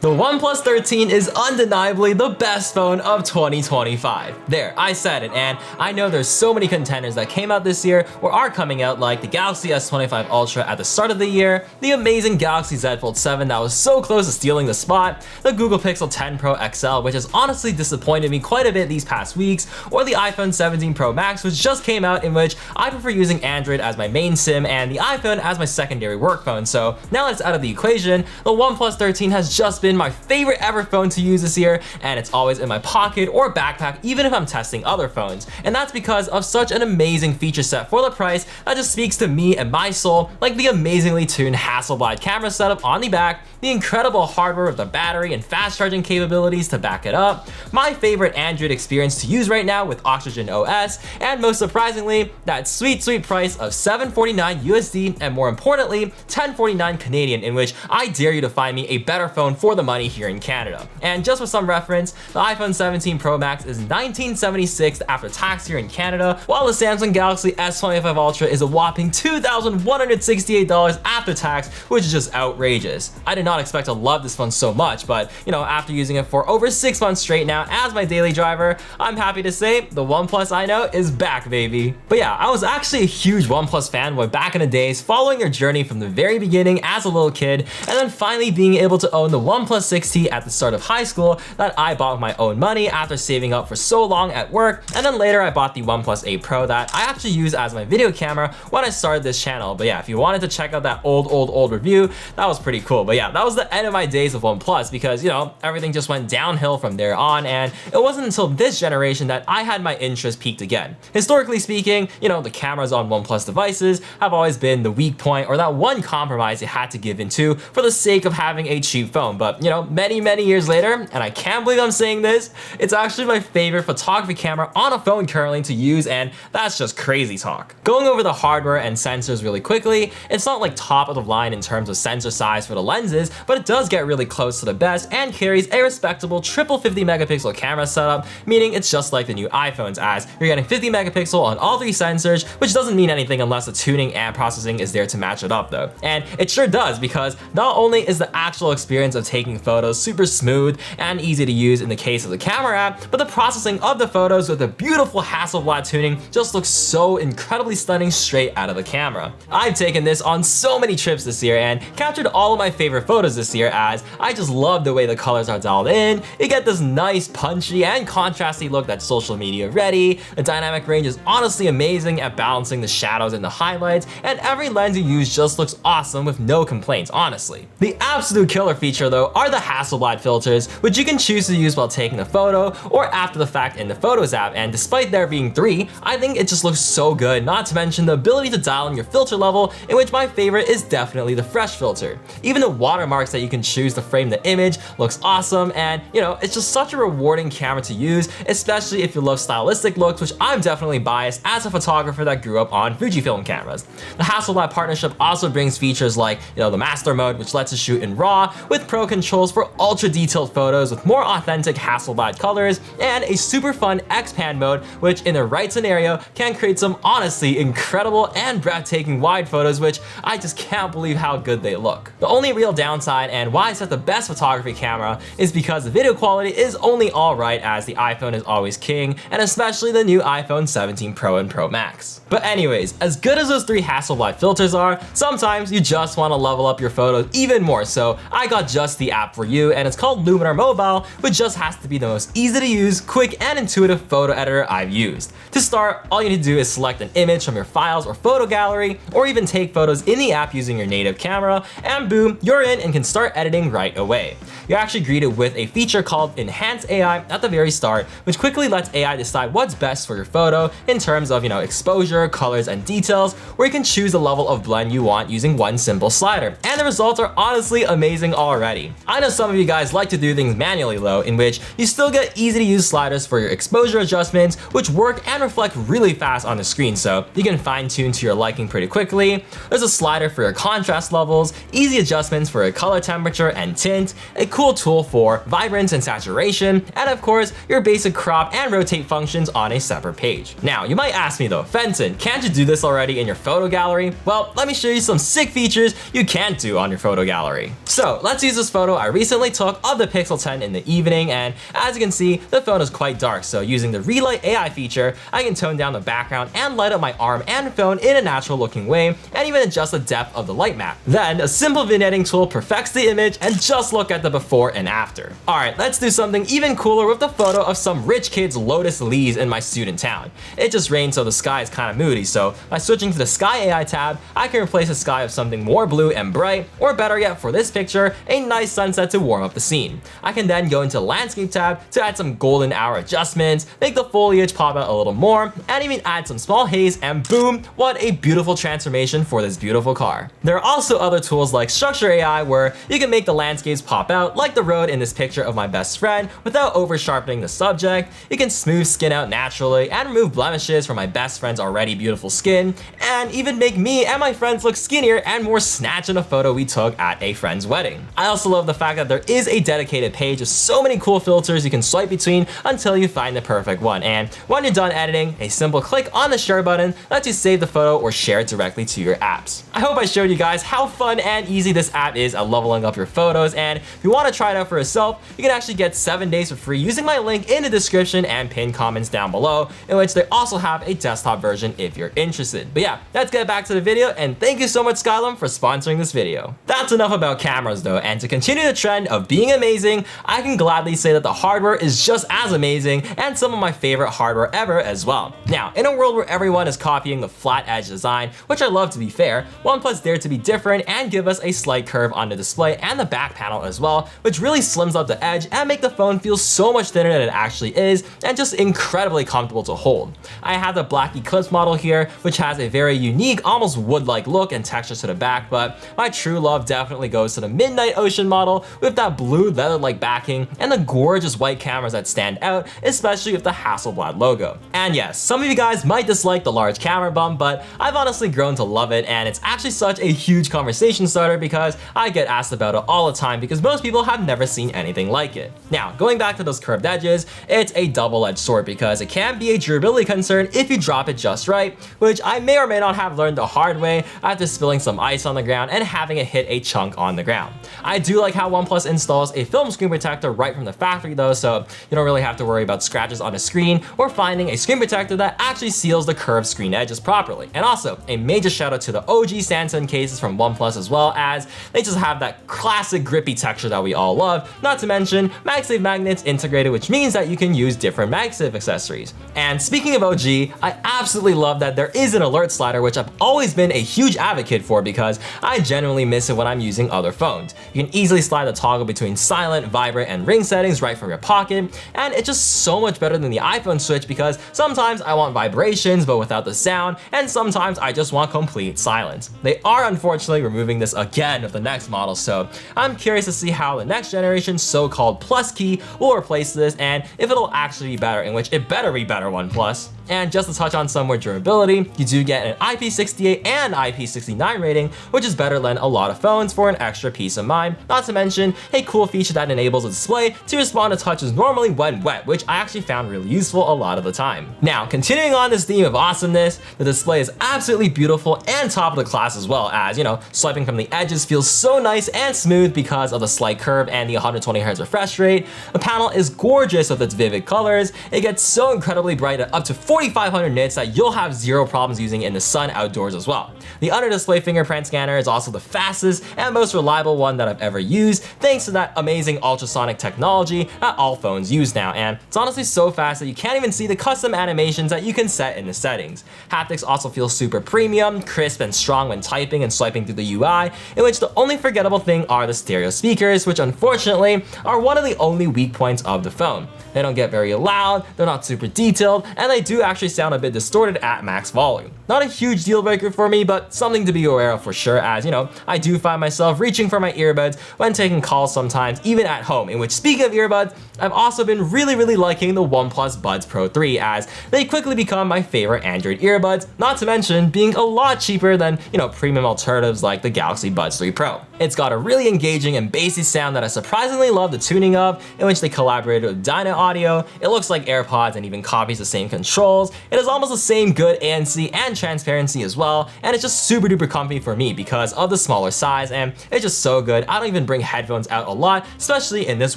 The OnePlus 13 is undeniably the best phone of 2025. There, I said it, and I know there's so many contenders that came out this year or are coming out, like the Galaxy S25 Ultra at the start of the year, the amazing Galaxy Z Fold 7 that was so close to stealing the spot, the Google Pixel 10 Pro XL, which has honestly disappointed me quite a bit these past weeks, or the iPhone 17 Pro Max, which just came out, in which I prefer using Android as my main SIM and the iPhone as my secondary work phone. So now that it's out of the equation, the OnePlus 13 has just been my favorite ever phone to use this year, and it's always in my pocket or backpack even if I'm testing other phones. And that's because of such an amazing feature set for the price that just speaks to me and my soul, like the amazingly tuned Hasselblad camera setup on the back, the incredible hardware with the battery and fast charging capabilities to back it up, my favorite Android experience to use right now with Oxygen OS, and most surprisingly, that sweet price of $749 USD and more importantly, $1049 Canadian, in which I dare you to find me a better phone for the money here in Canada. And just for some reference, the iPhone 17 Pro Max is $1976 after tax here in Canada, while the Samsung Galaxy S25 Ultra is a whopping $2,168 after tax, which is just outrageous. I did not expect to love this phone so much, but after using it for over 6 months straight now as my daily driver, I'm happy to say the OnePlus I know is back, baby. But yeah, I was actually a huge OnePlus fanboy back in the days, following their journey from the very beginning as a little kid, and then finally being able to own the OnePlus 6T at the start of high school that I bought with my own money after saving up for so long at work, and then later I bought the OnePlus 8 Pro that I actually use as my video camera when I started this channel. But yeah, if you wanted to check out that old review, that was pretty cool. But yeah, that was the end of my days of OnePlus because everything just went downhill from there on, and it wasn't until this generation that I had my interest peaked again. Historically speaking, the cameras on OnePlus devices have always been the weak point or that one compromise you had to give into for the sake of having a cheap phone. But many years later, and I can't believe I'm saying this, it's actually my favorite photography camera on a phone currently to use, and that's just crazy talk. Going over the hardware and sensors really quickly, it's not like top of the line in terms of sensor size for the lenses, but it does get really close to the best and carries a respectable triple 50 megapixel camera setup, meaning it's just like the new iPhones, as you're getting 50 megapixel on all three sensors, which doesn't mean anything unless the tuning and processing is there to match it up though. And it sure does, because not only is the actual experience of taking photos super smooth and easy to use in the case of the camera app, but the processing of the photos with the beautiful Hasselblad tuning just looks so incredibly stunning straight out of the camera. I've taken this on so many trips this year and captured all of my favorite photos this year, as I just love the way the colors are dialed in. You get this nice punchy and contrasty look that's social media ready. The dynamic range is honestly amazing at balancing the shadows and the highlights, and every lens you use just looks awesome with no complaints, honestly. The absolute killer feature though are the Hasselblad filters, which you can choose to use while taking a photo or after the fact in the Photos app, and despite there being 3, I think it just looks so good, not to mention the ability to dial in your filter level, in which my favorite is definitely the fresh filter. Even the watermarks that you can choose to frame the image looks awesome, and it's just such a rewarding camera to use, especially if you love stylistic looks, which I'm definitely biased as a photographer that grew up on Fujifilm cameras. The Hasselblad partnership also brings features like the master mode, which lets us shoot in RAW, with pro controls for ultra detailed photos with more authentic Hasselblad colors, and a super fun X-Pan mode, which in the right scenario can create some honestly incredible and breathtaking wide photos, which I just can't believe how good they look. The only real downside, and why it's not the best photography camera, is because the video quality is only alright, as the iPhone is always king, and especially the new iPhone 17 Pro and Pro Max. But anyways, as good as those 3 Hasselblad filters are, sometimes you just want to level up your photos even more, so I got just the app for you, and it's called Luminar Mobile, which just has to be the most easy to use, quick and intuitive photo editor I've used. To start, all you need to do is select an image from your files or photo gallery, or even take photos in the app using your native camera, and boom, you're in and can start editing right away. You're actually greeted with a feature called Enhance AI at the very start, which quickly lets AI decide what's best for your photo in terms of exposure, colors, and details, where you can choose the level of blend you want using one simple slider. And the results are honestly amazing already. I know some of you guys like to do things manually though, in which you still get easy to use sliders for your exposure adjustments, which work and reflect really fast on the screen, so you can fine tune to your liking pretty quickly. There's a slider for your contrast levels, easy adjustments for your color temperature and tint, a cool cool tool for vibrance and saturation, and of course, your basic crop and rotate functions on a separate page. Now, you might ask me though, Fenton, can't you do this already in your photo gallery? Well, let me show you some sick features you can't do on your photo gallery. So let's use this photo I recently took of the Pixel 10 in the evening, and as you can see, the phone is quite dark, so using the Relight AI feature, I can tone down the background and light up my arm and phone in a natural looking way, and even adjust the depth of the light map. Then, a simple vignetting tool perfects the image, and just look at the before and after. Alright, let's do something even cooler with the photo of some rich kid's lotus leaves in my student town. It just rained, so the sky is kind of moody, so by switching to the Sky AI tab, I can replace the sky with something more blue and bright, or better yet for this picture, a nice sunset to warm up the scene. I can then go into the Landscape tab to add some golden hour adjustments, make the foliage pop out a little more, and even add some small haze, and boom, what a beautiful transformation for this beautiful car. There are also other tools like Structure AI where you can make the landscapes pop out like the road in this picture of my best friend without over sharpening the subject. You can smooth skin out naturally and remove blemishes from my best friend's already beautiful skin, and even make me and my friends look skinnier and more snatched in a photo we took at a friend's wedding. I also love the fact that there is a dedicated page with so many cool filters you can swipe between until you find the perfect one, and when you're done editing, a simple click on the share button lets you save the photo or share it directly to your apps. I hope I showed you guys how fun and easy this app is at leveling up your photos, and if you want to try it out for yourself, you can actually get 7 days for free using my link in the description and pinned comments down below, in which they also have a desktop version if you're interested. But yeah, let's get back to the video, and thank you so much Skylum for sponsoring this video. That's enough about cameras though, and to continue the trend of being amazing, I can gladly say that the hardware is just as amazing and some of my favorite hardware ever as well. Now, in a world where everyone is copying the flat edge design, which I love to be fair, OnePlus dared to be different and give us a slight curve on the display and the back panel as well, which really slims up the edge and make the phone feel so much thinner than it actually is, and just incredibly comfortable to hold. I have the Black Eclipse model here, which has a very unique, almost wood-like look and texture to the back, but my true love definitely goes to the Midnight Ocean model with that blue leather-like backing and the gorgeous white cameras that stand out, especially with the Hasselblad logo. And yes, some of you guys might dislike the large camera bump, but I've honestly grown to love it, and it's actually such a huge conversation starter because I get asked about it all the time because most people have never seen anything like it. Now, going back to those curved edges, it's a double-edged sword because it can be a durability concern if you drop it just right, which I may or may not have learned the hard way after spilling some ice on the ground and having it hit a chunk on the ground. I do like how OnePlus installs a film screen protector right from the factory though, so you don't really have to worry about scratches on the screen or finding a screen protector that actually seals the curved screen edges properly. And also, a major shout out to the OG Samsung cases from OnePlus as well, as they just have that classic grippy texture that we all love, not to mention MagSafe magnets integrated, which means that you can use different MagSafe accessories. And speaking of OG, I absolutely love that there is an alert slider, which I've always been a huge advocate for because I genuinely miss it when I'm using other phones. You can easily slide the toggle between silent, vibrant, and ring settings right from your pocket, and it's just so much better than the iPhone switch because sometimes I want vibrations but without the sound, and sometimes I just want complete silence. They are unfortunately removing this again with the next model, so I'm curious to see how the next generation so-called Plus key will replace this and if it'll actually be better, in which it better be better OnePlus. And just to touch on some more durability, you do get an IP68 and IP69 rating, which is better than a lot of phones for an extra peace of mind, not to mention a cool feature that enables the display to respond to touches normally when wet, which I actually found really useful a lot of the time. Now, continuing on this theme of awesomeness, the display is absolutely beautiful and top of the class as well, as, you know, swiping from the edges feels so nice and smooth because of the slight curve and the 120Hz refresh rate. The panel is gorgeous with its vivid colors. It gets so incredibly bright at up to 4500 nits that you'll have zero problems using in the sun outdoors as well. The under display fingerprint scanner is also the fastest and most reliable one that I've ever used, thanks to that amazing ultrasonic technology that all phones use now, and it's honestly so fast that you can't even see the custom animations that you can set in the settings. Haptics also feel super premium, crisp, and strong when typing and swiping through the UI, in which the only forgettable thing are the stereo speakers, which unfortunately are one of the only weak points of the phone. They don't get very loud, they're not super detailed, and they do actually sound a bit distorted at max volume. Not a huge deal breaker for me, but something to be aware of for sure, as you know, I do find myself reaching for my earbuds when taking calls sometimes, even at home, in which, speaking of earbuds, I've also been really liking the OnePlus Buds Pro 3, as they quickly become my favorite Android earbuds, not to mention being a lot cheaper than, premium alternatives like the Galaxy Buds 3 Pro. It's got a really engaging and bassy sound that I surprisingly love the tuning of, in which they collaborated with Dyna Audio. It looks like AirPods and even copies the same controls. It has almost the same good ANC and transparency as well, and it's just super duper comfy for me because of the smaller size, and it's just so good. I don't even bring headphones out a lot, especially in this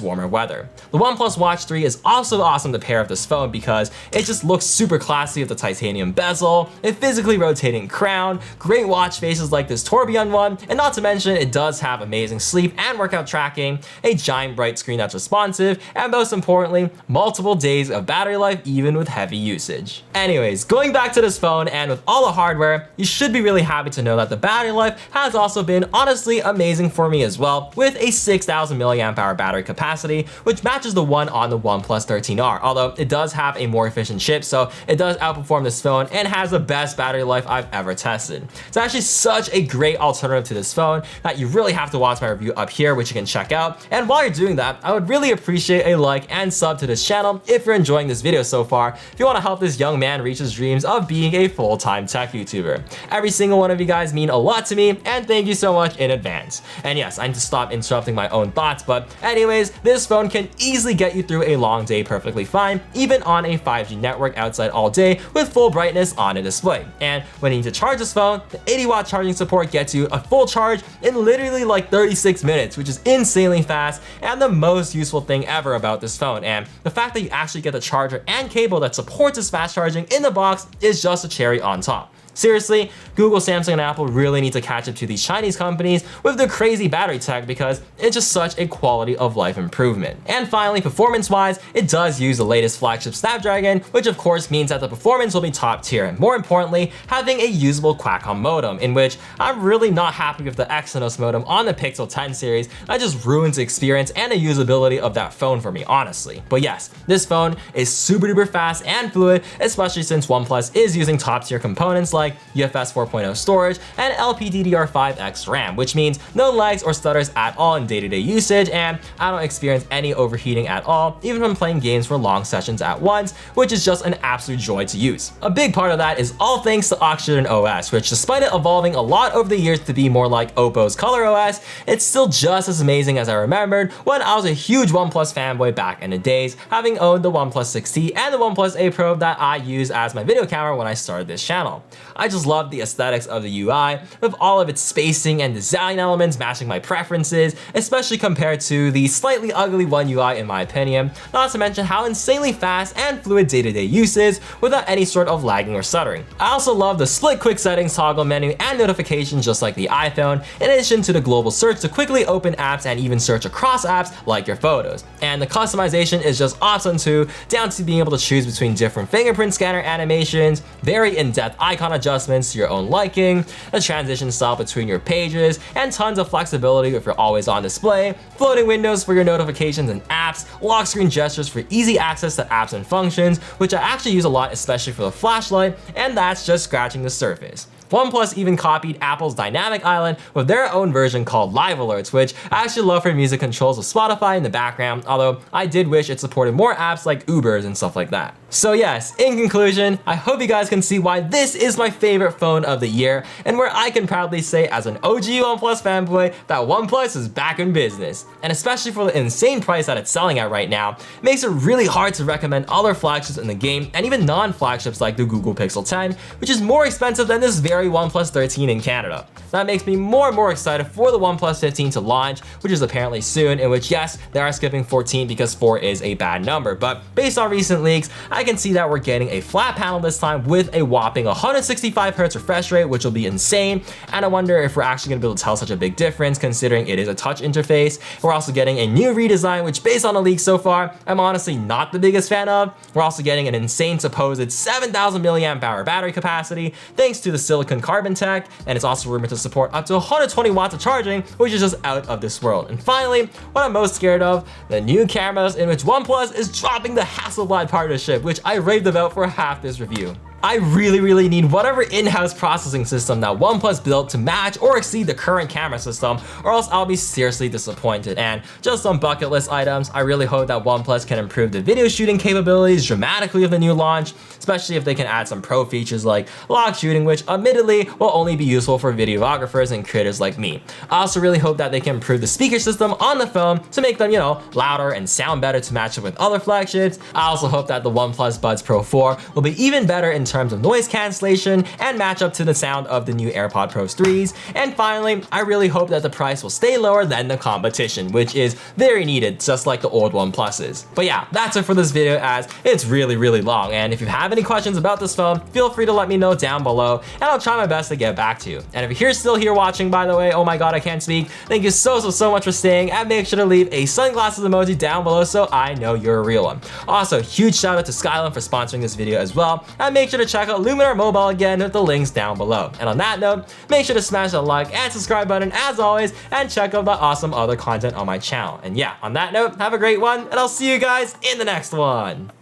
warmer weather. The OnePlus Watch 3 is also awesome to pair with this phone because it just looks super classy with the titanium bezel, a physically rotating crown, great watch faces like this tourbillon one, and not to mention it does have amazing sleep and workout tracking, a giant bright screen that's responsive, and most importantly, multiple days of battery life even with heavy usage. Anyways, going back to this phone and with all the hardware, you should be really happy to know that the battery life has also been honestly amazing for me as well, with a 6,000 mAh battery capacity, which matches the one on the OnePlus 13R, although it does have a more efficient chip, so it does outperform this phone and has the best battery life I've ever tested. It's actually such a great alternative to this phone that you really have to watch my review up here, which you can check out. And while you're doing that, I would really appreciate a like and sub to this channel if you're enjoying this video so far, if you want to help this young man reach his dreams of being a full-time tech YouTuber. Every single one of you guys mean a lot to me, and thank you so much in advance. And yes, I need to stop interrupting my own thoughts, but anyways, this phone can easily get you through a long day perfectly fine, even on a 5G network outside all day with full brightness on a display. And when you need to charge this phone, the 80-watt charging support gets you a full charge in literally like 36 minutes, which is insanely fast and the most useful thing ever about this phone. And the fact that you actually get the charger and cable that supports this fast charging in the box is just a cherry on top. Seriously, Google, Samsung, and Apple really need to catch up to these Chinese companies with their crazy battery tech because it's just such a quality of life improvement. And finally, performance-wise, it does use the latest flagship Snapdragon, which of course means that the performance will be top tier, and more importantly, having a usable Qualcomm modem, in which I'm really not happy with the Exynos modem on the Pixel 10 series. That just ruins the experience and the usability of that phone for me, honestly. But yes, this phone is super duper fast and fluid, especially since OnePlus is using top tier components like UFS 4.0 storage and LPDDR5X RAM, which means no lags or stutters at all in day-to-day usage, and I don't experience any overheating at all, even when playing games for long sessions at once, which is just an absolute joy to use. A big part of that is all thanks to Oxygen OS, which despite it evolving a lot over the years to be more like Oppo's Color OS, it's still just as amazing as I remembered when I was a huge OnePlus fanboy back in the days, having owned the OnePlus 6T and the OnePlus 8 Pro that I use as my video camera when I started this channel. I just love the aesthetics of the UI, with all of its spacing and design elements matching my preferences, especially compared to the slightly ugly One UI in my opinion, not to mention how insanely fast and fluid day-to-day use is without any sort of lagging or stuttering. I also love the split quick settings toggle menu and notifications just like the iPhone, in addition to the global search to quickly open apps and even search across apps like your photos. And the customization is just awesome too, down to being able to choose between different fingerprint scanner animations, very in-depth icon adjustments to your own liking, a transition style between your pages, and tons of flexibility if you're always on display, floating windows for your notifications and apps, lock screen gestures for easy access to apps and functions, which I actually use a lot, especially for the flashlight, and that's just scratching the surface. OnePlus even copied Apple's Dynamic Island with their own version called Live Alerts, which I actually love for music controls with Spotify in the background, although I did wish it supported more apps like Ubers and stuff like that. So yes, in conclusion, I hope you guys can see why this is my favorite phone of the year, and where I can proudly say as an OG OnePlus fanboy that OnePlus is back in business. And especially for the insane price that it's selling at right now, it makes it really hard to recommend other flagships in the game, and even non-flagships like the Google Pixel 10, which is more expensive than this very OnePlus 13 in Canada. That makes me more and more excited for the OnePlus 15 to launch, which is apparently soon, in which yes, they are skipping 14 because 4 is a bad number, but based on recent leaks, I can see that we're getting a flat panel this time with a whopping 165Hz refresh rate, which will be insane, and I wonder if we're actually going to be able to tell such a big difference considering it is a touch interface. We're also getting a new redesign, which based on the leaks so far, I'm honestly not the biggest fan of. We're also getting an insane supposed 7,000 mAh battery capacity thanks to the silicon silicon carbon tech, and it's also rumored to support up to 120 watts of charging, which is just out of this world. And finally, what I'm most scared of, the new cameras, in which OnePlus is dropping the Hasselblad partnership, which I raved about for half this review. I really need whatever in-house processing system that OnePlus built to match or exceed the current camera system, or else I'll be seriously disappointed. And just some bucket list items, I really hope that OnePlus can improve the video shooting capabilities dramatically of the new launch, especially if they can add some pro features like lock shooting, which admittedly will only be useful for videographers and creators like me. I also really hope that they can improve the speaker system on the phone to make them, louder and sound better to match up with other flagships. I also hope that the OnePlus Buds Pro 4 will be even better in terms of noise cancellation and match up to the sound of the new AirPods Pro 3s. And finally, I really hope that the price will stay lower than the competition, which is very needed, just like the old OnePluses. But yeah, that's it for this video, as it's really long. And if you have any questions about this phone, feel free to let me know down below, and I'll try my best to get back to you. And if you're still here watching, by the way, oh my god, I can't speak, thank you so much for staying, and make sure to leave a sunglasses emoji down below so I know you're a real one. Also, huge shout out to Skyline for sponsoring this video as well, and make sure to check out Luminar Mobile again with the links down below. And on that note, make sure to smash that like and subscribe button as always, and check out the awesome other content on my channel. And yeah, on that note, have a great one, and I'll see you guys in the next one.